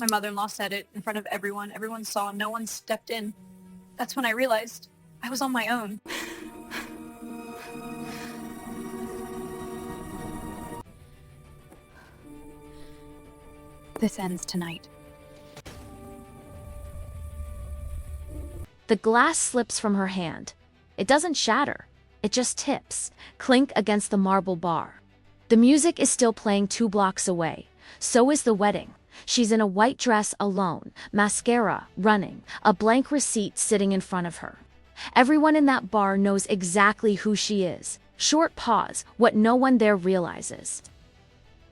My mother-in-law said it in front of everyone. Everyone saw. No one stepped in. That's when I realized I was on my own. This ends tonight. The glass slips from her hand. It doesn't shatter. It just tips, clink against the marble bar. The music is still playing 2 blocks away. So is the wedding. She's in a white dress alone, mascara running, a blank receipt sitting in front of her. Everyone in that bar knows exactly who she is. Short pause. What no one there realizes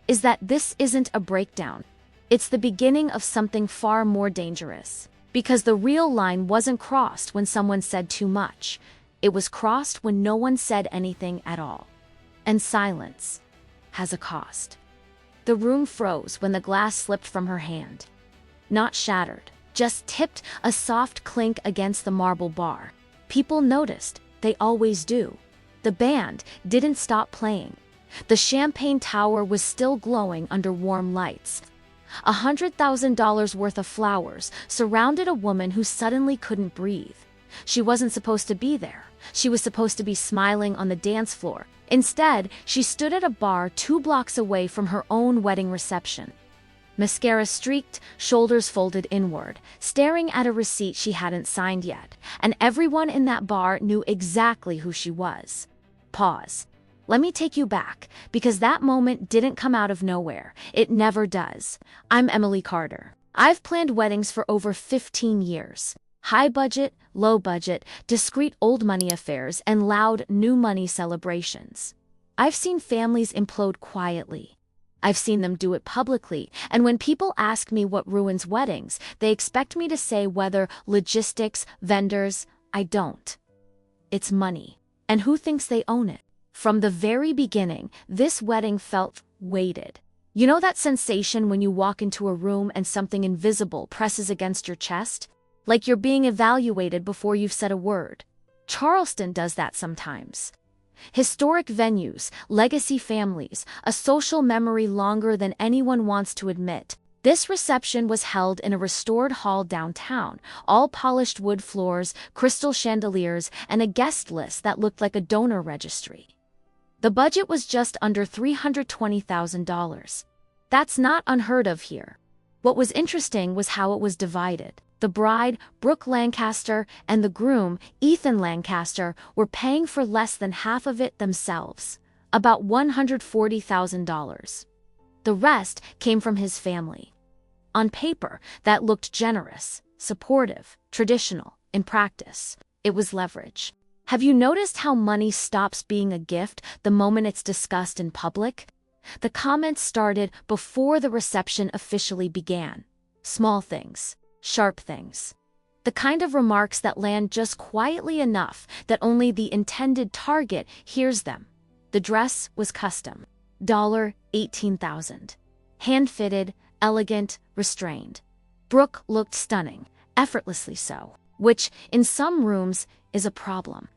is that this isn't a breakdown. It's the beginning of something far more dangerous. Because the real line wasn't crossed when someone said too much. It was crossed when no one said anything at all. And silence has a cost. The room froze when the glass slipped from her hand. Not shattered, just tipped, a soft clink against the marble bar. People noticed. They always do. The band didn't stop playing. The champagne tower was still glowing under warm lights. $100,000 worth of flowers surrounded a woman who suddenly couldn't breathe. She wasn't supposed to be there. She was supposed to be smiling on the dance floor. Instead, she stood at a bar 2 blocks away from her own wedding reception. Mascara streaked, shoulders folded inward, staring at a receipt she hadn't signed yet, and everyone in that bar knew exactly who she was. Pause. Let me take you back, because that moment didn't come out of nowhere. It never does. I'm Emily Carter. I've planned weddings for over 15 years. High budget, low budget, discreet old money affairs, and loud new money celebrations. I've seen families implode quietly. I've seen them do it publicly, and when people ask me what ruins weddings, they expect me to say whether logistics, vendors. I don't. It's money. And who thinks they own it? From the very beginning, this wedding felt weighted. You know that sensation when you walk into a room and something invisible presses against your chest? Like you're being evaluated before you've said a word. Charleston does that sometimes. Historic venues, legacy families, a social memory longer than anyone wants to admit. This reception was held in a restored hall downtown, all polished wood floors, crystal chandeliers, and a guest list that looked like a donor registry. The budget was just under $320,000. That's not unheard of here. What was interesting was how it was divided. The bride, Brooke Lancaster, and the groom, Ethan Lancaster, were paying for less than half of it themselves, about $140,000. The rest came from his family. On paper, that looked generous, supportive, traditional. In practice, it was leverage. Have you noticed how money stops being a gift the moment it's discussed in public? The comments started before the reception officially began. Small things, sharp things. The kind of remarks that land just quietly enough that only the intended target hears them. The dress was custom. $18,000. Hand-fitted, elegant, restrained. Brooke looked stunning, effortlessly so, which, in some rooms, is a problem.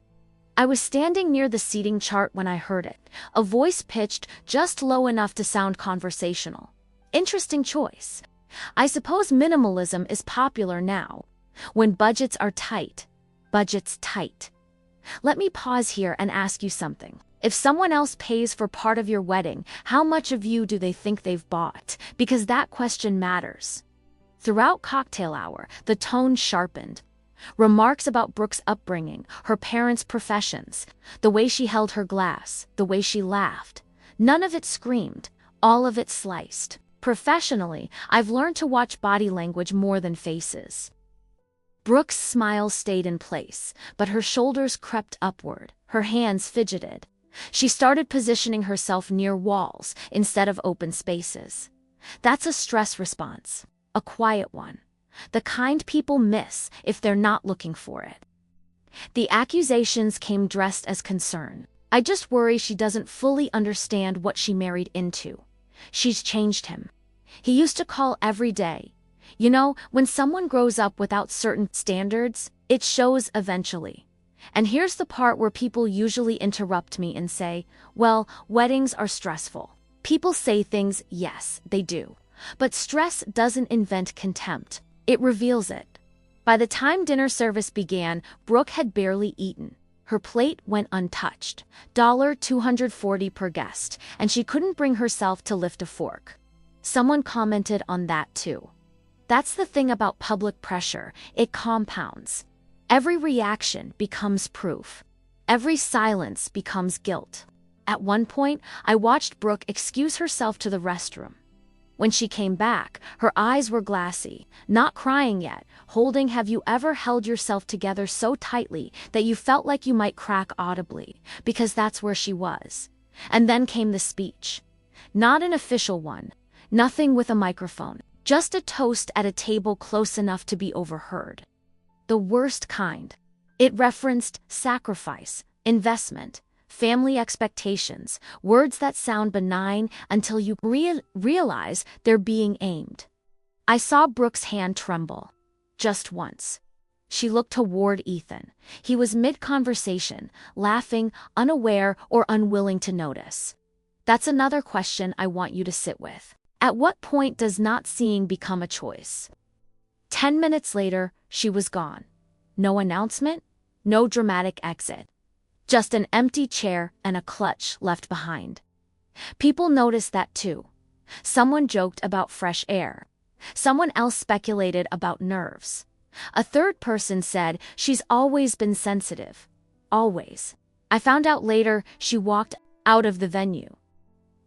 I was standing near the seating chart when I heard it, a voice pitched just low enough to sound conversational. Interesting choice. I suppose minimalism is popular now. When budgets are tight, budget's tight. Let me pause here and ask you something. If someone else pays for part of your wedding, how much of you do they think they've bought? Because that question matters. Throughout cocktail hour, the tone sharpened. Remarks about Brooke's upbringing, her parents' professions, the way she held her glass, the way she laughed. None of it screamed, all of it sliced. Professionally, I've learned to watch body language more than faces. Brooke's smile stayed in place, but her shoulders crept upward, her hands fidgeted. She started positioning herself near walls instead of open spaces. That's a stress response, a quiet one. The kind people miss if they're not looking for it. The accusations came dressed as concern. I just worry she doesn't fully understand what she married into. She's changed him. He used to call every day. You know, when someone grows up without certain standards, it shows eventually. And here's the part where people usually interrupt me and say, well, weddings are stressful. People say things, yes, they do. But stress doesn't invent contempt, it reveals it. By the time dinner service began, Brooke had barely eaten. Her plate went untouched, $240 per guest, and she couldn't bring herself to lift a fork. Someone commented on that too. That's the thing about public pressure, it compounds. Every reaction becomes proof. Every silence becomes guilt. At one point, I watched Brooke excuse herself to the restroom. When she came back, her eyes were glassy, not crying yet, holding. Have you ever held yourself together so tightly that you felt like you might crack audibly? Because that's where she was. And then came the speech. Not an official one, nothing with a microphone, just a toast at a table close enough to be overheard. The worst kind. It referenced sacrifice, investment, family expectations, words that sound benign until you realize they're being aimed. I saw Brooke's hand tremble. Just once. She looked toward Ethan. He was mid-conversation, laughing, unaware or unwilling to notice. That's another question I want you to sit with. At what point does not seeing become a choice? 10 minutes later, she was gone. No announcement, no dramatic exit. Just an empty chair and a clutch left behind. People noticed that too. Someone joked about fresh air. Someone else speculated about nerves. A third person said she's always been sensitive. Always. I found out later she walked out of the venue.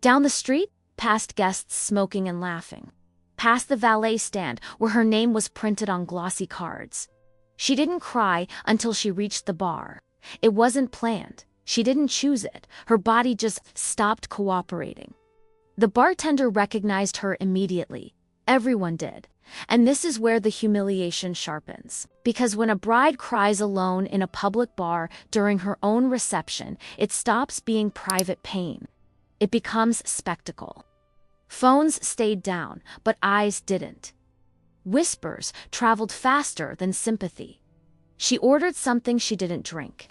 Down the street, past guests smoking and laughing. Past the valet stand where her name was printed on glossy cards. She didn't cry until she reached the bar. It wasn't planned. She didn't choose it. Her body just stopped cooperating. The bartender recognized her immediately. Everyone did. And this is where the humiliation sharpens. Because when a bride cries alone in a public bar during her own reception, it stops being private pain. It becomes spectacle. Phones stayed down, but eyes didn't. Whispers traveled faster than sympathy. She ordered something she didn't drink.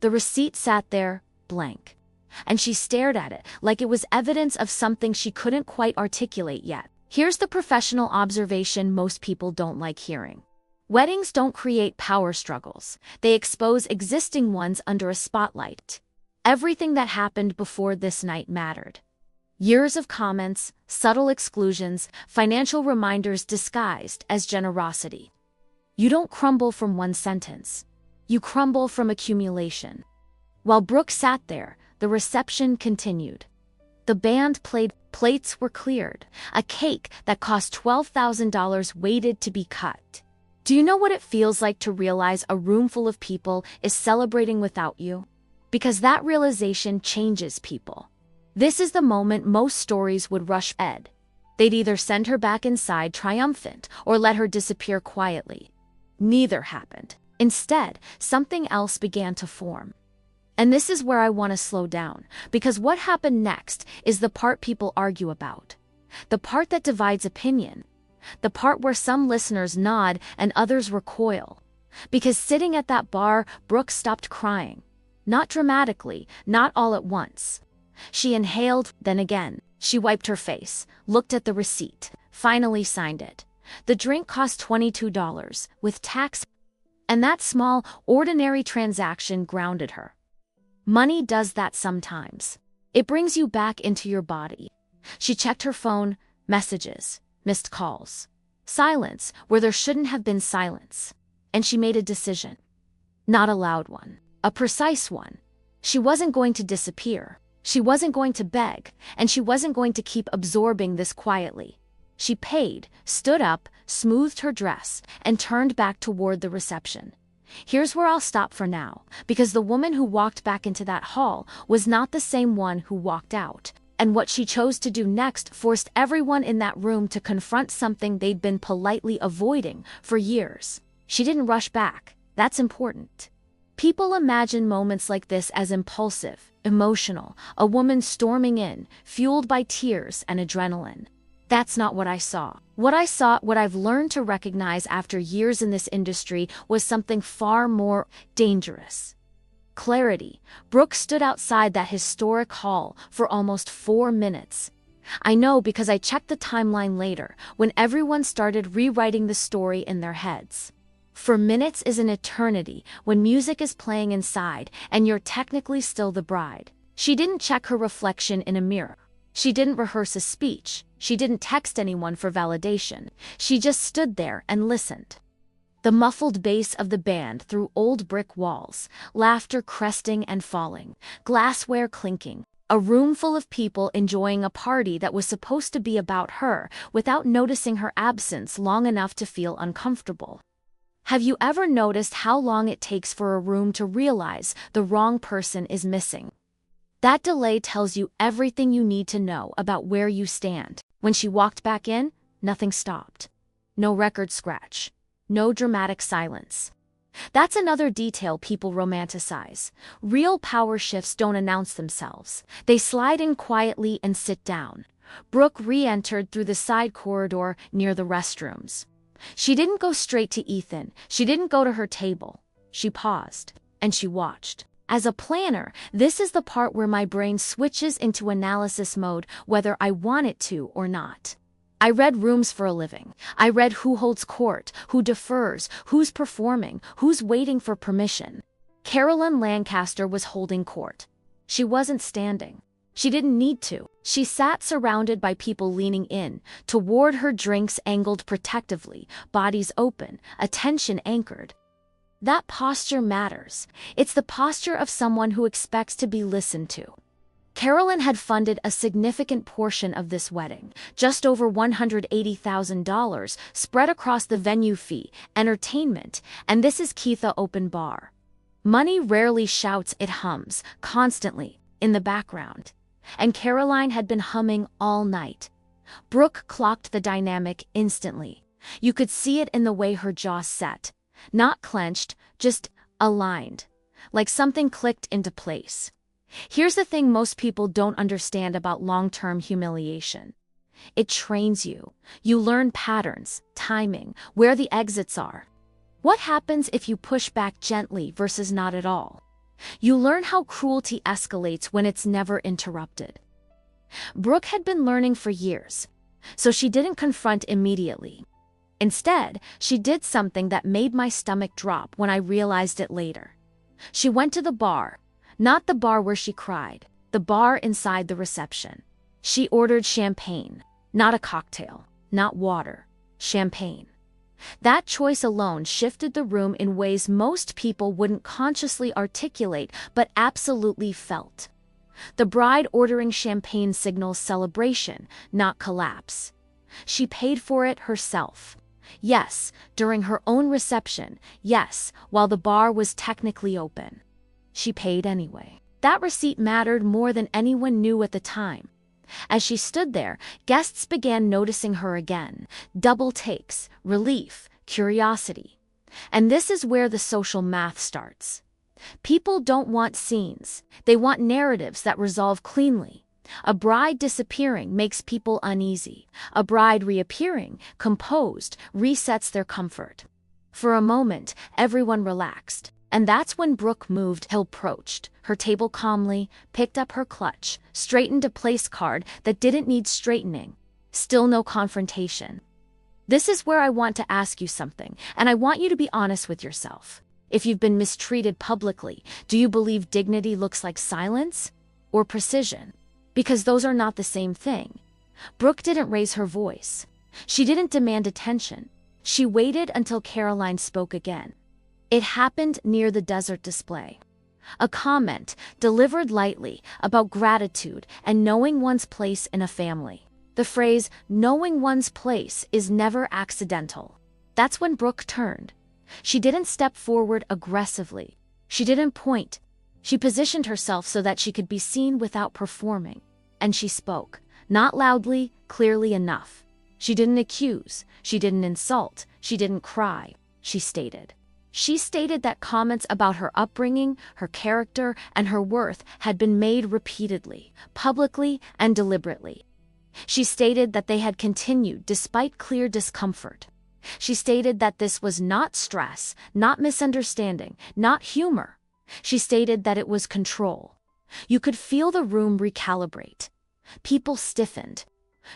The receipt sat there, blank. And she stared at it like it was evidence of something she couldn't quite articulate yet. Here's the professional observation most people don't like hearing. Weddings don't create power struggles. They expose existing ones under a spotlight. Everything that happened before this night mattered. Years of comments, subtle exclusions, financial reminders disguised as generosity. You don't crumble from one sentence. You crumble from accumulation. While Brooke sat there, the reception continued. The band played, plates were cleared. A cake that cost $12,000 waited to be cut. Do you know what it feels like to realize a room full of people is celebrating without you? Because that realization changes people. This is the moment most stories would rush Ed. They'd either send her back inside triumphant or let her disappear quietly. Neither happened. Instead, something else began to form. And this is where I want to slow down, because what happened next is the part people argue about. The part that divides opinion. The part where some listeners nod and others recoil. Because sitting at that bar, Brooke stopped crying. Not dramatically, not all at once. She inhaled, then again. She wiped her face, looked at the receipt, finally signed it. The drink cost $22, with tax. And that small, ordinary transaction grounded her. Money does that sometimes. It brings you back into your body. She checked her phone, messages, missed calls. Silence where there shouldn't have been silence. And she made a decision. Not a loud one, a precise one. She wasn't going to disappear. She wasn't going to beg, and she wasn't going to keep absorbing this quietly. She paid, stood up, smoothed her dress, and turned back toward the reception. Here's where I'll stop for now, because the woman who walked back into that hall was not the same one who walked out, and what she chose to do next forced everyone in that room to confront something they'd been politely avoiding for years. She didn't rush back. That's important. People imagine moments like this as impulsive, emotional, a woman storming in, fueled by tears and adrenaline. That's not what I saw. What I've learned to recognize after years in this industry was something far more dangerous. Clarity. Brooke stood outside that historic hall for almost 4 minutes. I know because I checked the timeline later, when everyone started rewriting the story in their heads. For minutes is an eternity when music is playing inside and you're technically still the bride. She didn't check her reflection in a mirror. She didn't rehearse a speech. She didn't text anyone for validation. She just stood there and listened. The muffled bass of the band through old brick walls, laughter cresting and falling, glassware clinking, a room full of people enjoying a party that was supposed to be about her without noticing her absence long enough to feel uncomfortable. Have you ever noticed how long it takes for a room to realize the wrong person is missing? That delay tells you everything you need to know about where you stand. When she walked back in, nothing stopped. No record scratch. No dramatic silence. That's another detail people romanticize. Real power shifts don't announce themselves. They slide in quietly and sit down. Brooke re-entered through the side corridor near the restrooms. She didn't go straight to Ethan. She didn't go to her table. She paused, and she watched. As a planner, this is the part where my brain switches into analysis mode whether I want it to or not. I read rooms for a living. I read who holds court, who defers, who's performing, who's waiting for permission. Carolyn Lancaster was holding court. She wasn't standing. She didn't need to. She sat surrounded by people leaning in, toward her, drinks angled protectively, bodies open, attention anchored. That posture matters. It's the posture of someone who expects to be listened to. Carolyn had funded a significant portion of this wedding, just over $180,000, spread across the venue fee, entertainment, and this is Keitha Open Bar. Money rarely shouts, it hums, constantly, in the background. And Caroline had been humming all night. Brooke clocked the dynamic instantly. You could see it in the way her jaw set. Not clenched, just aligned. Like something clicked into place. Here's the thing most people don't understand about long-term humiliation. It trains you. You learn patterns, timing, where the exits are. What happens if you push back gently versus not at all? You learn how cruelty escalates when it's never interrupted. Brooke had been learning for years, so she didn't confront immediately. Instead, she did something that made my stomach drop when I realized it later. She went to the bar. Not the bar where she cried, the bar inside the reception. She ordered champagne, not a cocktail, not water, champagne. That choice alone shifted the room in ways most people wouldn't consciously articulate but absolutely felt. The bride ordering champagne signals celebration, not collapse. She paid for it herself. Yes, during her own reception, yes, while the bar was technically open. She paid anyway. That receipt mattered more than anyone knew at the time. As she stood there, guests began noticing her again. Double takes, relief, curiosity. And this is where the social math starts. People don't want scenes. They want narratives that resolve cleanly. A bride disappearing makes people uneasy. A bride reappearing, composed, resets their comfort. For a moment, everyone relaxed. And that's when Brooke moved. Hill approached her table calmly, picked up her clutch, straightened a place card that didn't need straightening. Still no confrontation. This is where I want to ask you something, and I want you to be honest with yourself. If you've been mistreated publicly, do you believe dignity looks like silence or precision? Because those are not the same thing. Brooke didn't raise her voice. She didn't demand attention. She waited until Caroline spoke again. It happened near the desert display. A comment, delivered lightly, about gratitude and knowing one's place in a family. The phrase, knowing one's place, is never accidental. That's when Brooke turned. She didn't step forward aggressively. She didn't point. She positioned herself so that she could be seen without performing. And she spoke, not loudly, clearly enough. She didn't accuse. She didn't insult. She didn't cry. She stated. She stated that comments about her upbringing, her character, and her worth had been made repeatedly, publicly, and deliberately. She stated that they had continued despite clear discomfort. She stated that this was not stress, not misunderstanding, not humor. She stated that it was control. You could feel the room recalibrate. People stiffened.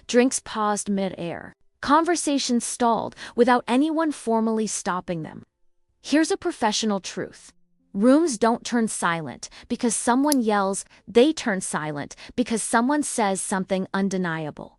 Drinks paused mid-air. Conversations stalled without anyone formally stopping them. Here's a professional truth. Rooms don't turn silent because someone yells, they turn silent because someone says something undeniable.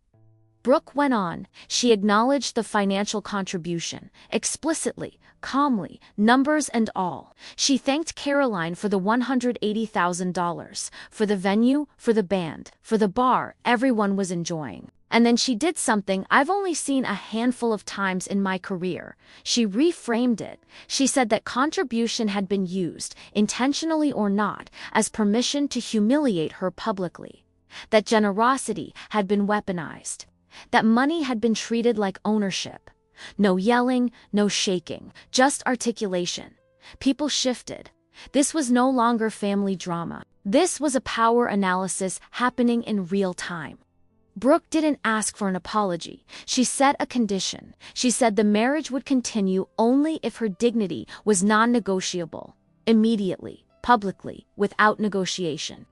Brooke went on. She acknowledged the financial contribution, explicitly, calmly, numbers and all. She thanked Caroline for the $180,000, for the venue, for the band, for the bar everyone was enjoying. And then she did something I've only seen a handful of times in my career. She reframed it. She said that contribution had been used, intentionally or not, as permission to humiliate her publicly. That generosity had been weaponized. That money had been treated like ownership. No yelling, no shaking, just articulation. People shifted. This was no longer family drama. This was a power analysis happening in real time. Brooke didn't ask for an apology. She set a condition. She said the marriage would continue only if her dignity was non-negotiable. Immediately, publicly, without negotiation.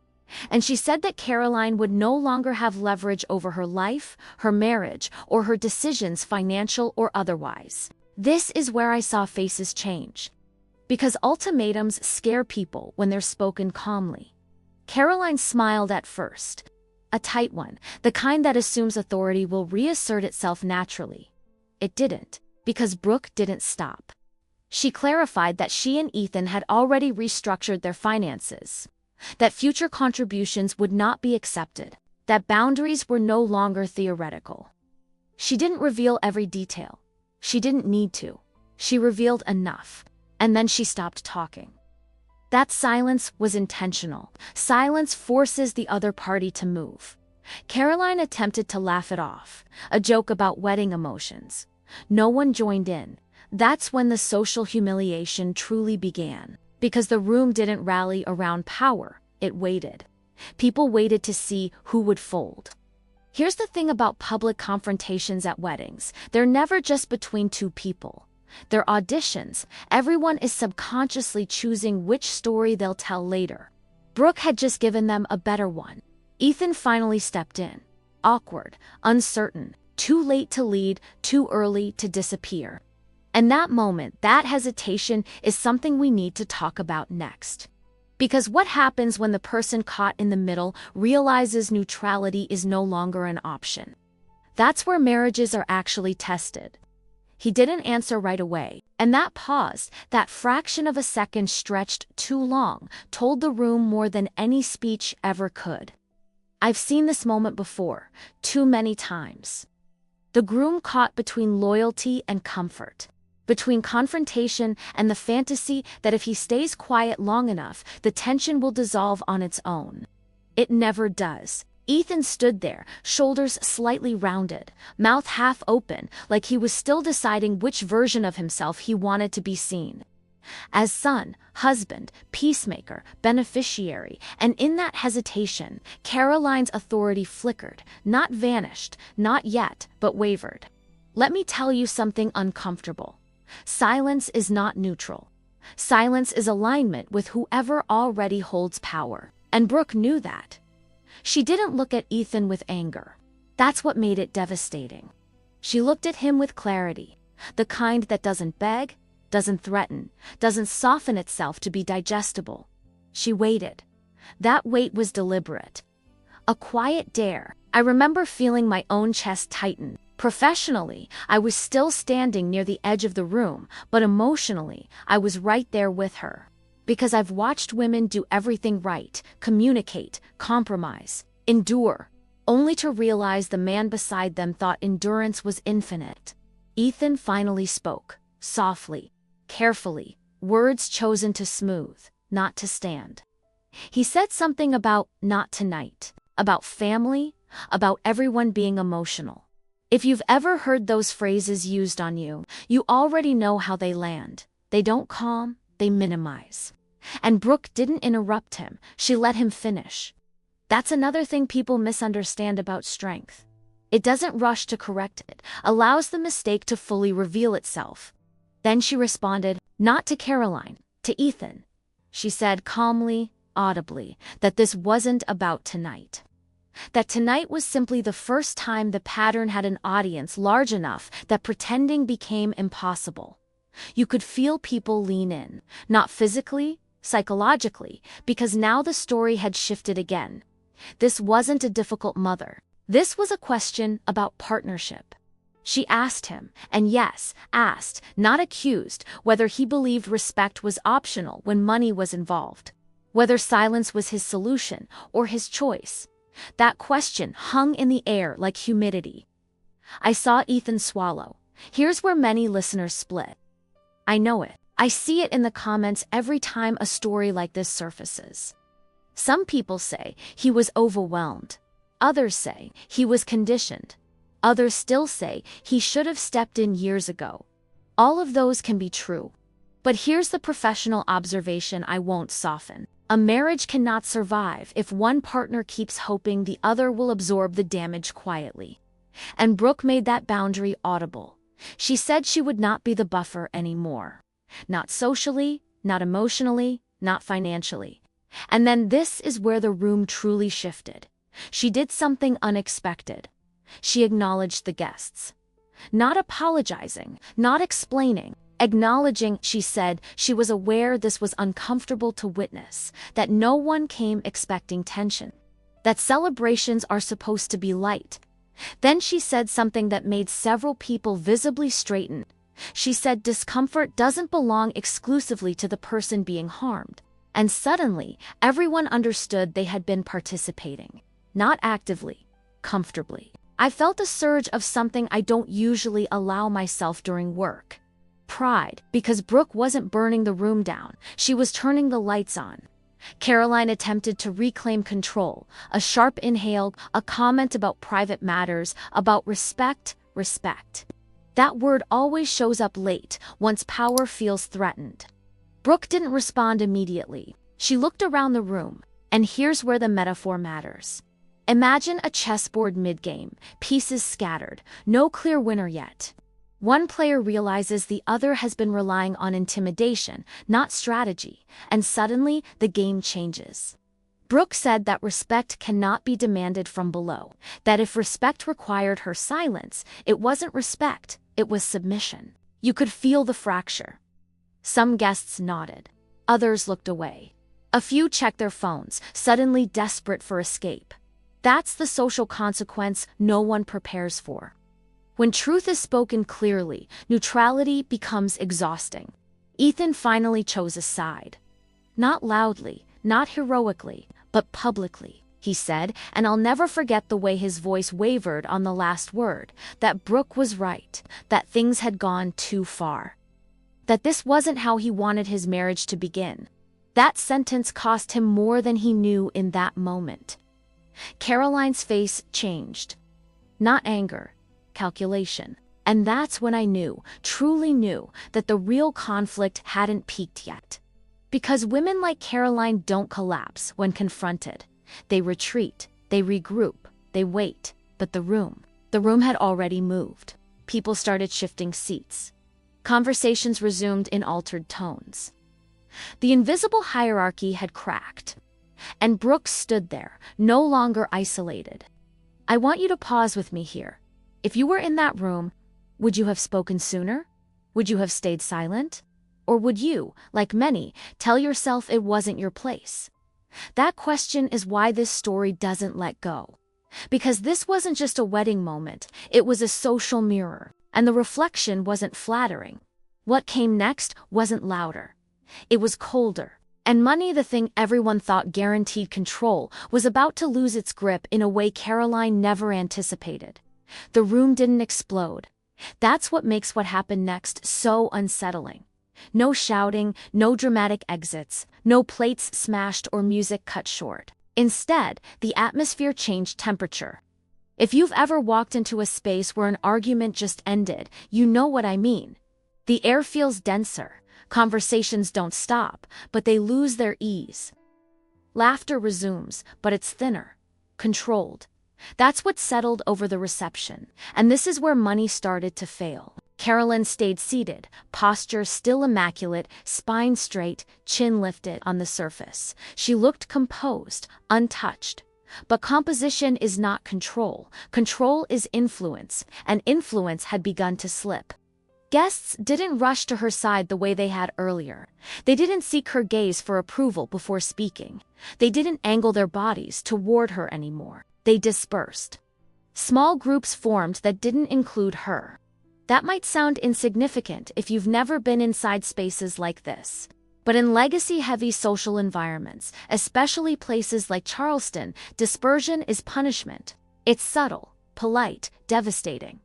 And she said that Caroline would no longer have leverage over her life, her marriage, or her decisions, financial or otherwise. This is where I saw faces change. Because ultimatums scare people when they're spoken calmly. Caroline smiled at first. A tight one, the kind that assumes authority will reassert itself naturally. It didn't, because Brooke didn't stop. She clarified that she and Ethan had already restructured their finances. That future contributions would not be accepted. That boundaries were no longer theoretical. She didn't reveal every detail. She didn't need to. She revealed enough. And then she stopped talking. That silence was intentional. Silence forces the other party to move. Caroline attempted to laugh it off, a joke about wedding emotions. No one joined in. That's when the social humiliation truly began. Because the room didn't rally around power, it waited. People waited to see who would fold. Here's the thing about public confrontations at weddings. They're never just between two people. They're auditions. Everyone is subconsciously choosing which story they'll tell later. Brooke had just given them a better one. Ethan finally stepped in. Awkward, uncertain, too late to lead, too early to disappear. And that moment, that hesitation, is something we need to talk about next. Because what happens when the person caught in the middle realizes neutrality is no longer an option? That's where marriages are actually tested. He didn't answer right away, and that pause, that fraction of a second stretched too long, told the room more than any speech ever could. I've seen this moment before, too many times. The groom caught between loyalty and comfort. Between confrontation and the fantasy that if he stays quiet long enough, the tension will dissolve on its own. It never does. Ethan stood there, shoulders slightly rounded, mouth half open, like he was still deciding which version of himself he wanted to be seen. As son, husband, peacemaker, beneficiary, and in that hesitation, Caroline's authority flickered, not vanished, not yet, but wavered. Let me tell you something uncomfortable. Silence is not neutral. Silence is alignment with whoever already holds power. And Brooke knew that. She didn't look at Ethan with anger. That's what made it devastating. She looked at him with clarity, the kind that doesn't beg, doesn't threaten, doesn't soften itself to be digestible. She waited. That wait was deliberate. A quiet dare. I remember feeling my own chest tighten. Professionally, I was still standing near the edge of the room, but emotionally, I was right there with her. Because I've watched women do everything right, communicate, compromise, endure, only to realize the man beside them thought endurance was infinite. Ethan finally spoke, softly, carefully, words chosen to smooth, not to stand. He said something about not tonight, about family, about everyone being emotional. If you've ever heard those phrases used on you, you already know how they land. They don't calm, they minimize. And Brooke didn't interrupt him, she let him finish. That's another thing people misunderstand about strength. It doesn't rush to correct it, allows the mistake to fully reveal itself. Then she responded, not to Caroline, to Ethan. She said calmly, audibly, that this wasn't about tonight. That tonight was simply the first time the pattern had an audience large enough that pretending became impossible. You could feel people lean in, not physically, psychologically, because now the story had shifted again. This wasn't a difficult mother. This was a question about partnership. She asked him, and yes, asked, not accused, whether he believed respect was optional when money was involved. Whether silence was his solution or his choice. That question hung in the air like humidity. I saw Ethan swallow. Here's where many listeners split. I know it. I see it in the comments every time a story like this surfaces. Some people say he was overwhelmed. Others say he was conditioned. Others still say he should have stepped in years ago. All of those can be true. But here's the professional observation I won't soften. A marriage cannot survive if one partner keeps hoping the other will absorb the damage quietly. And Brooke made that boundary audible. She said she would not be the buffer anymore. Not socially, not emotionally, not financially. And then this is where the room truly shifted. She did something unexpected. She acknowledged the guests. Not apologizing, not explaining, acknowledging. She said she was aware this was uncomfortable to witness, that no one came expecting tension, that celebrations are supposed to be light. Then she said something that made several people visibly straighten. She said discomfort doesn't belong exclusively to the person being harmed. And suddenly, everyone understood they had been participating. Not actively, comfortably. I felt a surge of something I don't usually allow myself during work. Pride, because Brooke wasn't burning the room down, she was turning the lights on. Caroline attempted to reclaim control, a sharp inhale, a comment about private matters, about respect. That word always shows up late, once power feels threatened. Brooke didn't respond immediately. She looked around the room, and here's where the metaphor matters. Imagine a chessboard mid-game, pieces scattered, no clear winner yet. One player realizes the other has been relying on intimidation, not strategy, and suddenly the game changes. Brooke said that respect cannot be demanded from below, that if respect required her silence, it wasn't respect, it was submission. You could feel the fracture. Some guests nodded. Others looked away. A few checked their phones, suddenly desperate for escape. That's the social consequence no one prepares for. When truth is spoken clearly, neutrality becomes exhausting. Ethan finally chose a side. Not loudly, not heroically, but publicly, he said, and I'll never forget the way his voice wavered on the last word, that Brooke was right, that things had gone too far. That this wasn't how he wanted his marriage to begin. That sentence cost him more than he knew in that moment. Caroline's face changed. Not anger, calculation. And that's when I knew, truly knew, that the real conflict hadn't peaked yet. Because women like Caroline don't collapse when confronted. They retreat, they regroup, they wait. But the room had already moved. People started shifting seats. Conversations resumed in altered tones. The invisible hierarchy had cracked. And Brooke stood there, no longer isolated. I want you to pause with me here. If you were in that room, would you have spoken sooner? Would you have stayed silent? Or would you, like many, tell yourself it wasn't your place? That question is why this story doesn't let go. Because this wasn't just a wedding moment, it was a social mirror. And the reflection wasn't flattering. What came next wasn't louder. It was colder. And money, the thing everyone thought guaranteed control, was about to lose its grip in a way Caroline never anticipated. The room didn't explode. That's what makes what happened next so unsettling. No shouting, no dramatic exits, no plates smashed or music cut short. Instead, the atmosphere changed temperature. If you've ever walked into a space where an argument just ended, you know what I mean. The air feels denser. Conversations don't stop, but they lose their ease. Laughter resumes, but it's thinner, controlled. That's what settled over the reception, and this is where money started to fail. Carolyn stayed seated, posture still immaculate, spine straight, chin lifted on the surface. She looked composed, untouched. But composition is not control. Control is influence, and influence had begun to slip. Guests didn't rush to her side the way they had earlier. They didn't seek her gaze for approval before speaking. They didn't angle their bodies toward her anymore. They dispersed. Small groups formed that didn't include her. That might sound insignificant if you've never been inside spaces like this. But in legacy-heavy social environments, especially places like Charleston, dispersion is punishment. It's subtle, polite, devastating.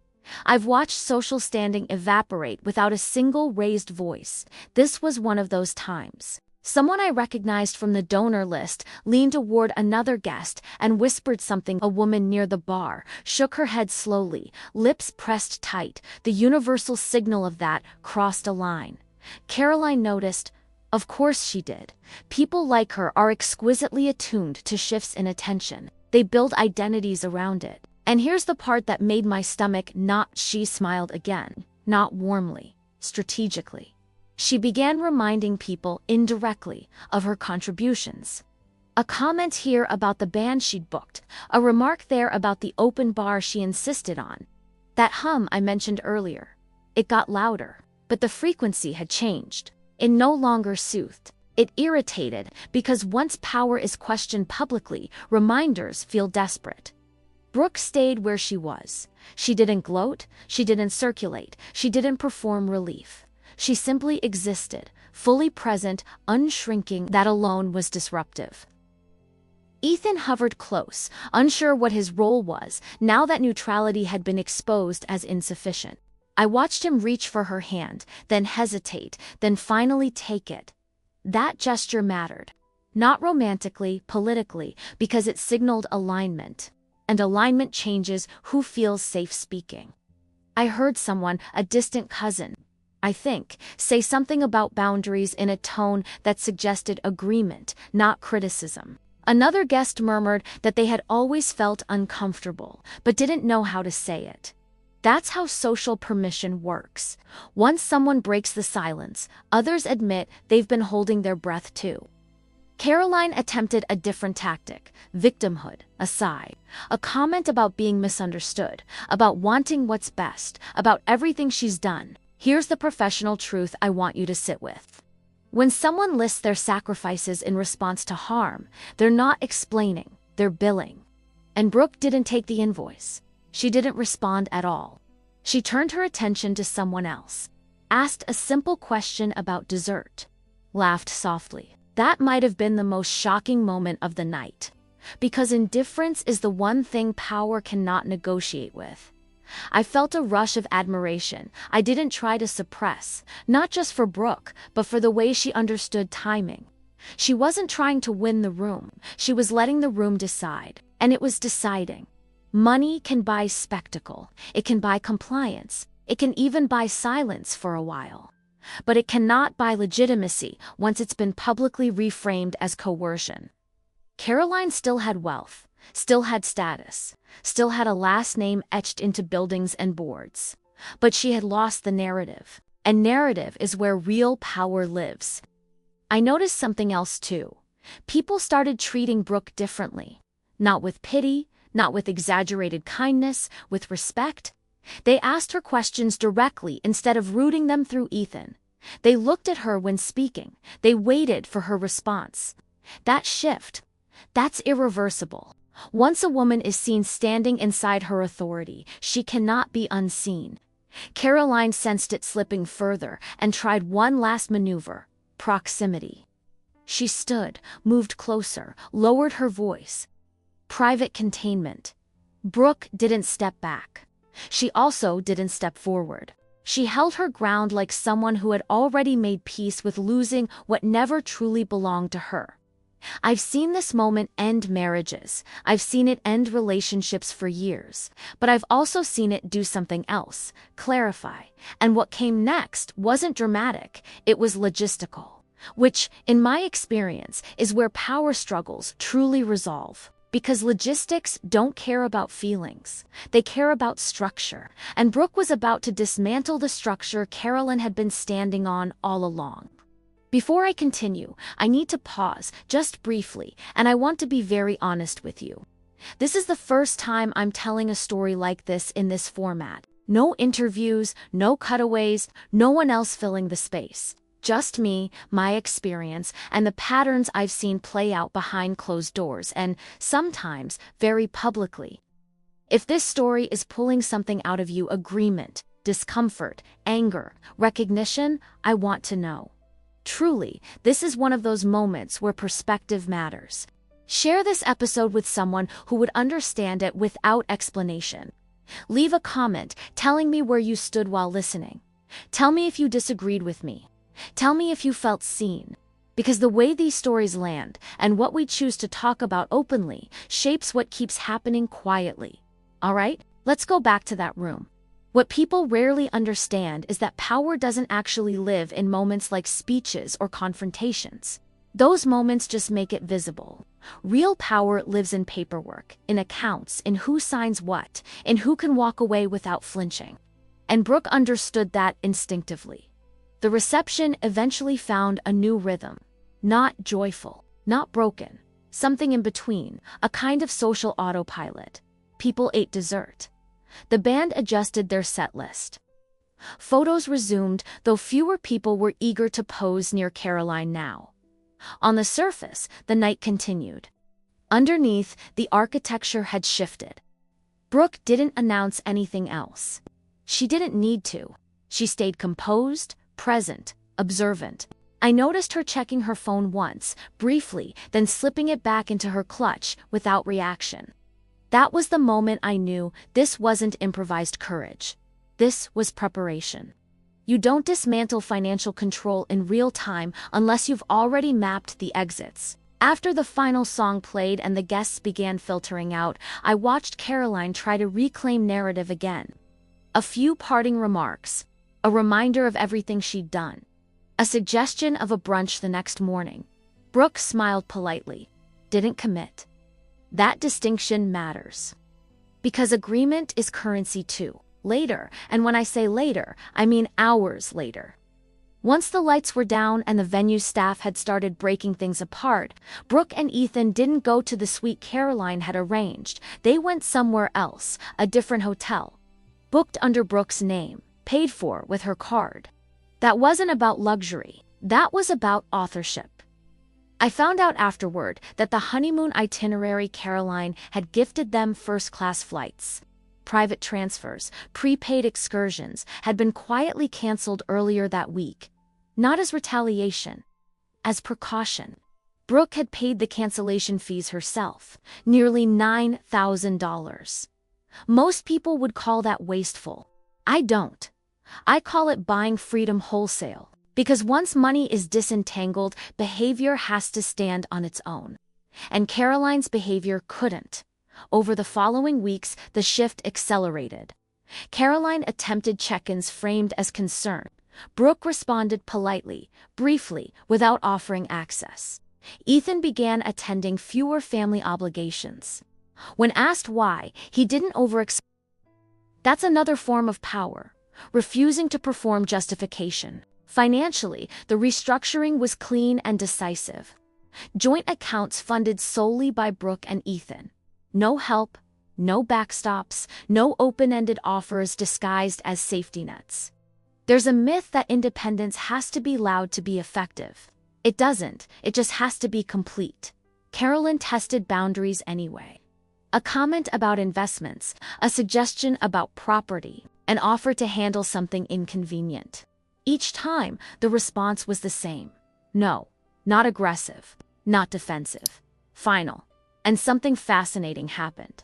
I've watched social standing evaporate without a single raised voice. This was one of those times. Someone I recognized from the donor list leaned toward another guest and whispered something. A woman near the bar shook her head slowly, lips pressed tight. The universal signal of that crossed a line. Caroline noticed. Of course she did. People like her are exquisitely attuned to shifts in attention. They build identities around it. And here's the part that made my stomach knot. She smiled again, not warmly, strategically. She began reminding people indirectly of her contributions. A comment here about the band she'd booked, a remark there about the open bar she insisted on. That hum I mentioned earlier. It got louder, but the frequency had changed. It no longer soothed. It irritated, because once power is questioned publicly, reminders feel desperate. Brooke stayed where she was. She didn't gloat, she didn't circulate, she didn't perform relief. She simply existed, fully present, unshrinking. That alone was disruptive. Ethan hovered close, unsure what his role was, now that neutrality had been exposed as insufficient. I watched him reach for her hand, then hesitate, then finally take it. That gesture mattered. Not romantically, politically, because it signaled alignment. And alignment changes who feels safe speaking. I heard someone, a distant cousin, I think, say something about boundaries in a tone that suggested agreement, not criticism. Another guest murmured that they had always felt uncomfortable, but didn't know how to say it. That's how social permission works. Once someone breaks the silence, others admit they've been holding their breath too. Caroline attempted a different tactic, victimhood, a sigh, a comment about being misunderstood, about wanting what's best, about everything she's done. Here's the professional truth I want you to sit with. When someone lists their sacrifices in response to harm, they're not explaining, they're billing. And Brooke didn't take the invoice. She didn't respond at all. She turned her attention to someone else, asked a simple question about dessert, laughed softly. That might have been the most shocking moment of the night, because indifference is the one thing power cannot negotiate with. I felt a rush of admiration I didn't try to suppress, not just for Brooke, but for the way she understood timing. She wasn't trying to win the room, she was letting the room decide, and it was deciding. Money can buy spectacle, it can buy compliance, it can even buy silence for a while. But it cannot buy legitimacy once it's been publicly reframed as coercion. Caroline still had wealth, still had status, still had a last name etched into buildings and boards. But she had lost the narrative, and narrative is where real power lives. I noticed something else too. People started treating Brooke differently. Not with pity, not with exaggerated kindness, with respect. They asked her questions directly instead of rooting them through Ethan. They looked at her when speaking. They waited for her response. That shift, that's irreversible. Once a woman is seen standing inside her authority, she cannot be unseen. Caroline sensed it slipping further and tried one last maneuver, proximity. She stood, moved closer, lowered her voice. Private containment. Brooke didn't step back. She also didn't step forward. She held her ground like someone who had already made peace with losing what never truly belonged to her. I've seen this moment end marriages. I've seen it end relationships for years. But I've also seen it do something else, clarify. And what came next wasn't dramatic, it was logistical. Which, in my experience, is where power struggles truly resolve. Because logistics don't care about feelings. They care about structure. And Brooke was about to dismantle the structure Caroline had been standing on all along. Before I continue, I need to pause, just briefly, and I want to be very honest with you. This is the first time I'm telling a story like this in this format. No interviews, no cutaways, no one else filling the space. Just me, my experience, and the patterns I've seen play out behind closed doors and, sometimes, very publicly. If this story is pulling something out of you, agreement, discomfort, anger, recognition, I want to know. Truly, this is one of those moments where perspective matters. Share this episode with someone who would understand it without explanation. Leave a comment telling me where you stood while listening. Tell me if you disagreed with me. Tell me if you felt seen. Because the way these stories land and what we choose to talk about openly shapes what keeps happening quietly. All right, let's go back to that room. What people rarely understand is that power doesn't actually live in moments like speeches or confrontations. Those moments just make it visible. Real power lives in paperwork, in accounts, in who signs what, in who can walk away without flinching. And Brooke understood that instinctively. The reception eventually found a new rhythm. Not joyful, not broken, something in between, a kind of social autopilot. People ate dessert. The band adjusted their set list. Photos resumed, though fewer people were eager to pose near Caroline now. On the surface, the night continued. Underneath, the architecture had shifted. Brooke didn't announce anything else. She didn't need to. She stayed composed, present, observant. I noticed her checking her phone once, briefly, then slipping it back into her clutch without reaction. That was the moment I knew this wasn't improvised courage. This was preparation. You don't dismantle financial control in real time unless you've already mapped the exits. After the final song played and the guests began filtering out, I watched Caroline try to reclaim narrative again. A few parting remarks, a reminder of everything she'd done, a suggestion of a brunch the next morning. Brooke smiled politely, didn't commit. That distinction matters. Because agreement is currency too. Later, and when I say later, I mean hours later. Once the lights were down and the venue staff had started breaking things apart, Brooke and Ethan didn't go to the suite Caroline had arranged. They went somewhere else, a different hotel. Booked under Brooke's name, paid for with her card. That wasn't about luxury. That was about authorship. I found out afterward that the honeymoon itinerary Caroline had gifted them first-class flights. Private transfers, prepaid excursions, had been quietly canceled earlier that week. Not as retaliation, as precaution. Brooke had paid the cancellation fees herself, nearly $9,000. Most people would call that wasteful. I don't. I call it buying freedom wholesale. Because once money is disentangled, behavior has to stand on its own. And Caroline's behavior couldn't. Over the following weeks, the shift accelerated. Caroline attempted check-ins framed as concern. Brooke responded politely, briefly, without offering access. Ethan began attending fewer family obligations. When asked why, he didn't over-explain. That's another form of power, refusing to perform justification. Financially, the restructuring was clean and decisive. Joint accounts funded solely by Brooke and Ethan. No help, no backstops, no open-ended offers disguised as safety nets. There's a myth that independence has to be loud to be effective. It doesn't, it just has to be complete. Carolyn tested boundaries anyway. A comment about investments, a suggestion about property, an offer to handle something inconvenient. Each time, the response was the same. No, not aggressive, not defensive. Final. And something fascinating happened.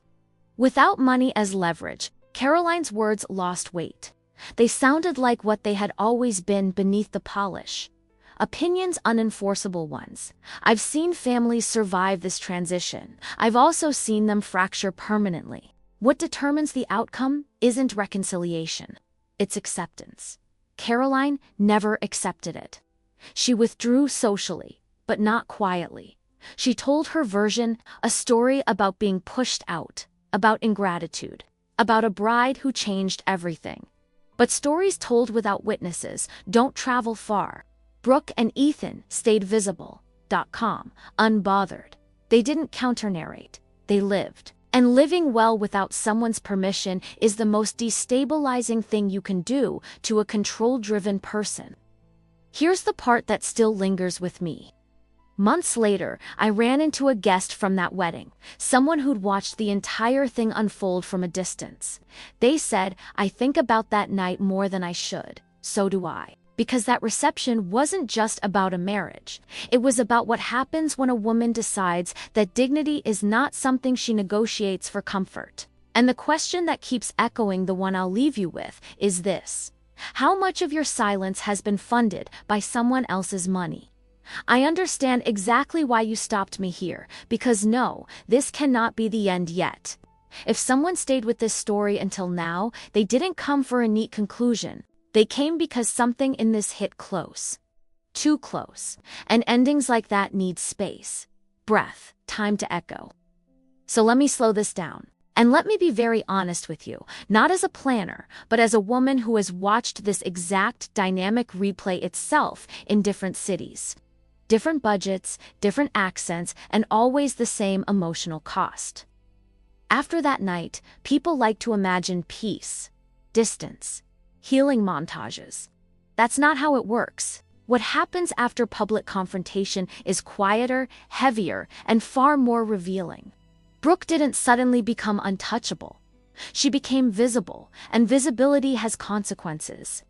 Without money as leverage, Caroline's words lost weight. They sounded like what they had always been beneath the polish. Opinions, unenforceable ones. I've seen families survive this transition. I've also seen them fracture permanently. What determines the outcome isn't reconciliation. It's acceptance. Caroline never accepted it. She withdrew socially, but not quietly. She told her version, a story about being pushed out, about ingratitude, about a bride who changed everything. But stories told without witnesses don't travel far. Brooke and Ethan stayed visible, unbothered. They didn't counter-narrate. They lived. And living well without someone's permission is the most destabilizing thing you can do to a control-driven person. Here's the part that still lingers with me. Months later, I ran into a guest from that wedding, someone who'd watched the entire thing unfold from a distance. They said, "I think about that night more than I should." So do I. Because that reception wasn't just about a marriage. It was about what happens when a woman decides that dignity is not something she negotiates for comfort. And the question that keeps echoing, the one I'll leave you with, is this: how much of your silence has been funded by someone else's money? I understand exactly why you stopped me here, because no, this cannot be the end yet. If someone stayed with this story until now, they didn't come for a neat conclusion. They came because something in this hit close. Too close. And endings like that need space, breath, time to echo. So let me slow this down. And let me be very honest with you, not as a planner, but as a woman who has watched this exact dynamic replay itself in different cities. Different budgets, different accents, and always the same emotional cost. After that night, people like to imagine peace, distance, healing montages. That's not how it works. What happens after public confrontation is quieter, heavier, and far more revealing. Brooke didn't suddenly become untouchable. She became visible, and visibility has consequences.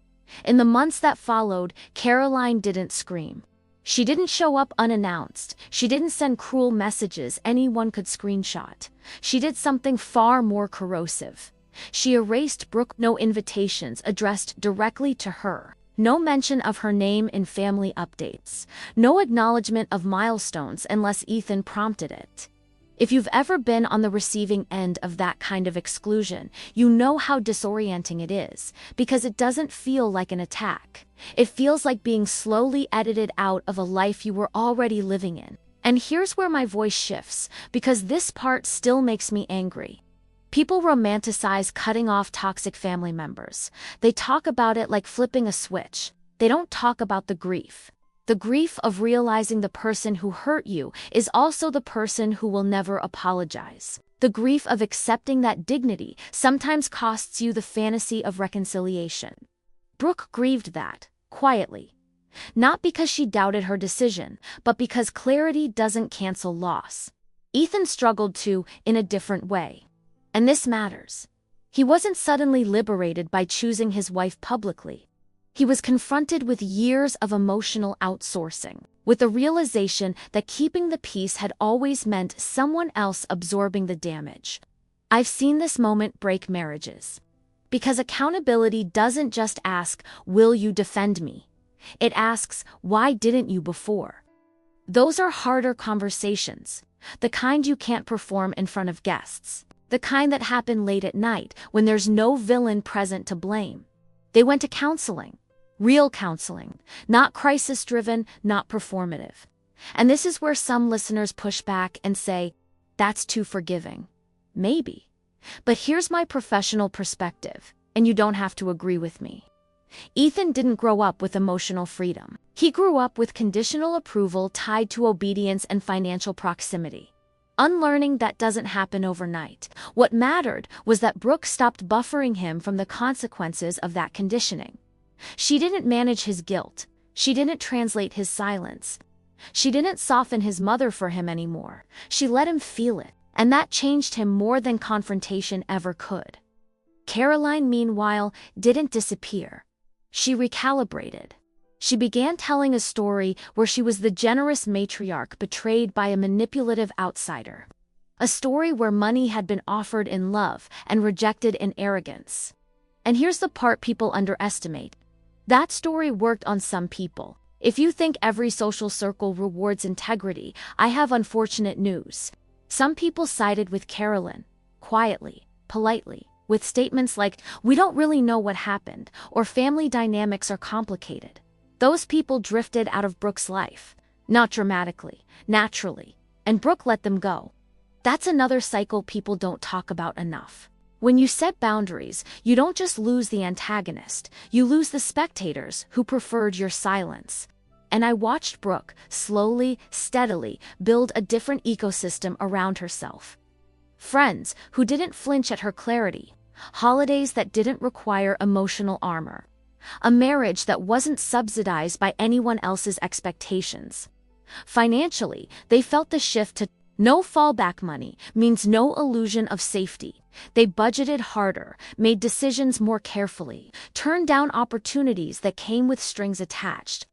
In the months that followed, Caroline didn't scream. She didn't show up unannounced. She didn't send cruel messages anyone could screenshot. She did something far more corrosive. She erased Brooke. No invitations addressed directly to her. No mention of her name in family updates. No acknowledgement of milestones unless Ethan prompted it. If you've ever been on the receiving end of that kind of exclusion, you know how disorienting it is, because it doesn't feel like an attack. It feels like being slowly edited out of a life you were already living in. And here's where my voice shifts, because this part still makes me angry. People romanticize cutting off toxic family members. They talk about it like flipping a switch. They don't talk about the grief. The grief of realizing the person who hurt you is also the person who will never apologize. The grief of accepting that dignity sometimes costs you the fantasy of reconciliation. Brooke grieved that, quietly. Not because she doubted her decision, but because clarity doesn't cancel loss. Ethan struggled too, in a different way. And this matters. He wasn't suddenly liberated by choosing his wife publicly. He was confronted with years of emotional outsourcing, with the realization that keeping the peace had always meant someone else absorbing the damage. I've seen this moment break marriages. Because accountability doesn't just ask, "Will you defend me?" It asks, "Why didn't you before?" Those are harder conversations, the kind you can't perform in front of guests, the kind that happen late at night when there's no villain present to blame. They went to counseling. Real counseling, not crisis-driven, not performative. And this is where some listeners push back and say, "That's too forgiving." Maybe. But here's my professional perspective, and you don't have to agree with me. Ethan didn't grow up with emotional freedom. He grew up with conditional approval tied to obedience and financial proximity. Unlearning that doesn't happen overnight. What mattered was that Brooke stopped buffering him from the consequences of that conditioning. She didn't manage his guilt. She didn't translate his silence. She didn't soften his mother for him anymore. She let him feel it, and that changed him more than confrontation ever could. Caroline, meanwhile, didn't disappear. She recalibrated. She began telling a story where she was the generous matriarch betrayed by a manipulative outsider. A story where money had been offered in love and rejected in arrogance. And here's the part people underestimate. That story worked on some people. If you think every social circle rewards integrity, I have unfortunate news. Some people sided with Carolyn, quietly, politely, with statements like, "We don't really know what happened," or "Family dynamics are complicated." Those people drifted out of Brooke's life. Not dramatically, naturally. And Brooke let them go. That's another cycle people don't talk about enough. When you set boundaries, you don't just lose the antagonist, you lose the spectators who preferred your silence. And I watched Brooke, slowly, steadily, build a different ecosystem around herself. Friends who didn't flinch at her clarity. Holidays that didn't require emotional armor. A marriage that wasn't subsidized by anyone else's expectations. Financially, they felt the shift to no fallback money means no illusion of safety. They budgeted harder, made decisions more carefully, turned down opportunities that came with strings attached.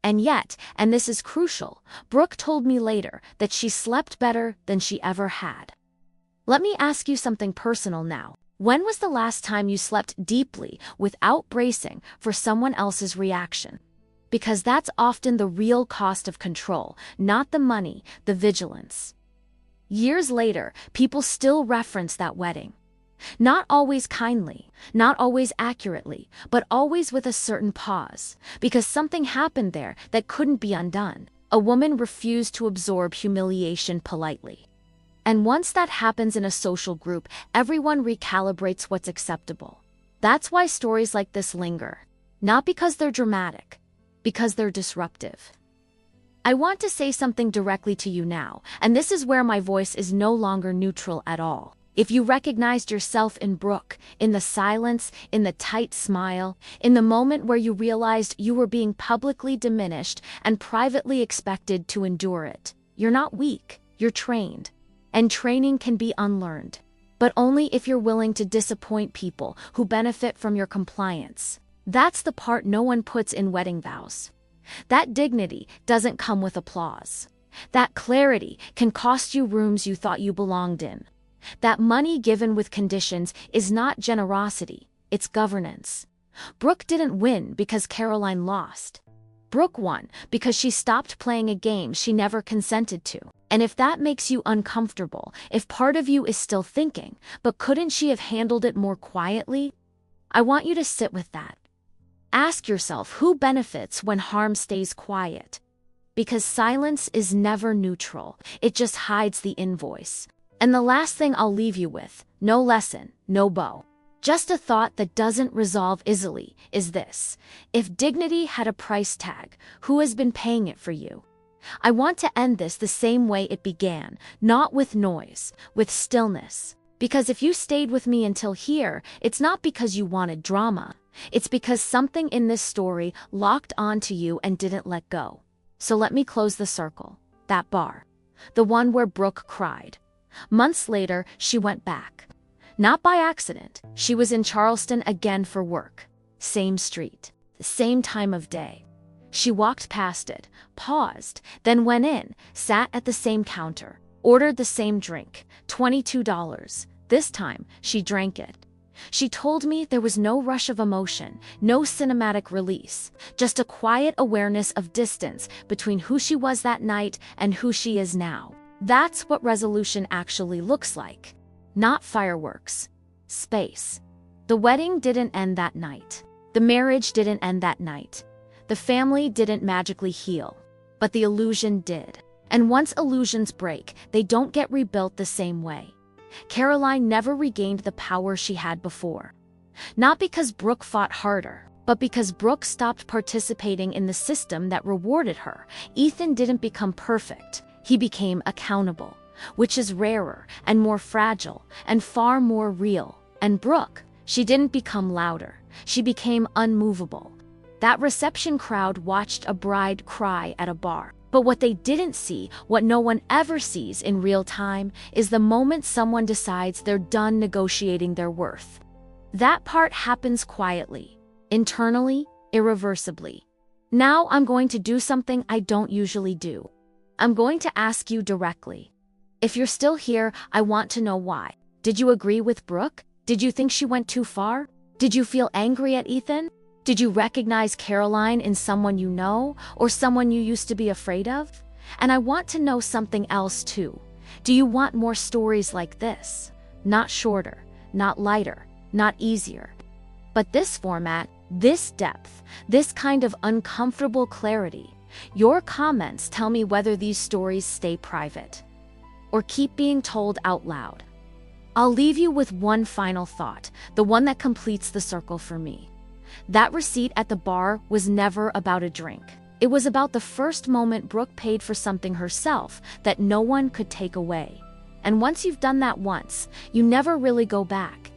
And yet, and this is crucial, Brooke told me later that she slept better than she ever had. Let me ask you something personal now. When was the last time you slept deeply without bracing for someone else's reaction? Because that's often the real cost of control, not the money, the vigilance. Years later, people still reference that wedding. Not always kindly, not always accurately, but always with a certain pause, because something happened there that couldn't be undone. A woman refused to absorb humiliation politely. And once that happens in a social group, everyone recalibrates what's acceptable. That's why stories like this linger. Not because they're dramatic, because they're disruptive. I want to say something directly to you now, and this is where my voice is no longer neutral at all. If you recognized yourself in Brooke, in the silence, in the tight smile, in the moment where you realized you were being publicly diminished and privately expected to endure it, you're not weak, you're trained. And training can be unlearned, but only if you're willing to disappoint people who benefit from your compliance. That's the part no one puts in wedding vows. That dignity doesn't come with applause. That clarity can cost you rooms you thought you belonged in. That money given with conditions is not generosity, it's governance. Brooke didn't win because Caroline lost. Brooke won because she stopped playing a game she never consented to. And if that makes you uncomfortable, if part of you is still thinking, but couldn't she have handled it more quietly? I want you to sit with that. Ask yourself who benefits when harm stays quiet. Because silence is never neutral, it just hides the invoice. And the last thing I'll leave you with, no lesson, no bow. Just a thought that doesn't resolve easily, is this. If dignity had a price tag, who has been paying it for you? I want to end this the same way it began, not with noise, with stillness. Because if you stayed with me until here, it's not because you wanted drama. It's because something in this story locked onto you and didn't let go. So let me close the circle. That bar. The one where Brooke cried. Months later, she went back. Not by accident. She was in Charleston again for work. Same street. Same time of day. She walked past it, paused, then went in, sat at the same counter, ordered the same drink, $22. This time, she drank it. She told me there was no rush of emotion, no cinematic release, just a quiet awareness of distance between who she was that night and who she is now. That's what resolution actually looks like. Not fireworks. Space. The wedding didn't end that night. The marriage didn't end that night. The family didn't magically heal. But the illusion did. And once illusions break, they don't get rebuilt the same way. Caroline never regained the power she had before. Not because Brooke fought harder, but because Brooke stopped participating in the system that rewarded her. Ethan didn't become perfect. He became accountable, which is rarer and more fragile and far more real. And Brooke, she didn't become louder. She became unmovable. That reception crowd watched a bride cry at a bar. But what they didn't see, what no one ever sees in real time, is the moment someone decides they're done negotiating their worth. That part happens quietly, internally, irreversibly. Now I'm going to do something I don't usually do. I'm going to ask you directly. If you're still here, I want to know why. Did you agree with Brooke? Did you think she went too far? Did you feel angry at Ethan? Did you recognize Caroline in someone you know, or someone you used to be afraid of? And I want to know something else too. Do you want more stories like this? Not shorter, not lighter, not easier. But this format, this depth, this kind of uncomfortable clarity. Your comments tell me whether these stories stay private or keep being told out loud. I'll leave you with one final thought, the one that completes the circle for me. That receipt at the bar was never about a drink. It was about the first moment Brooke paid for something herself that no one could take away. And once you've done that once, you never really go back.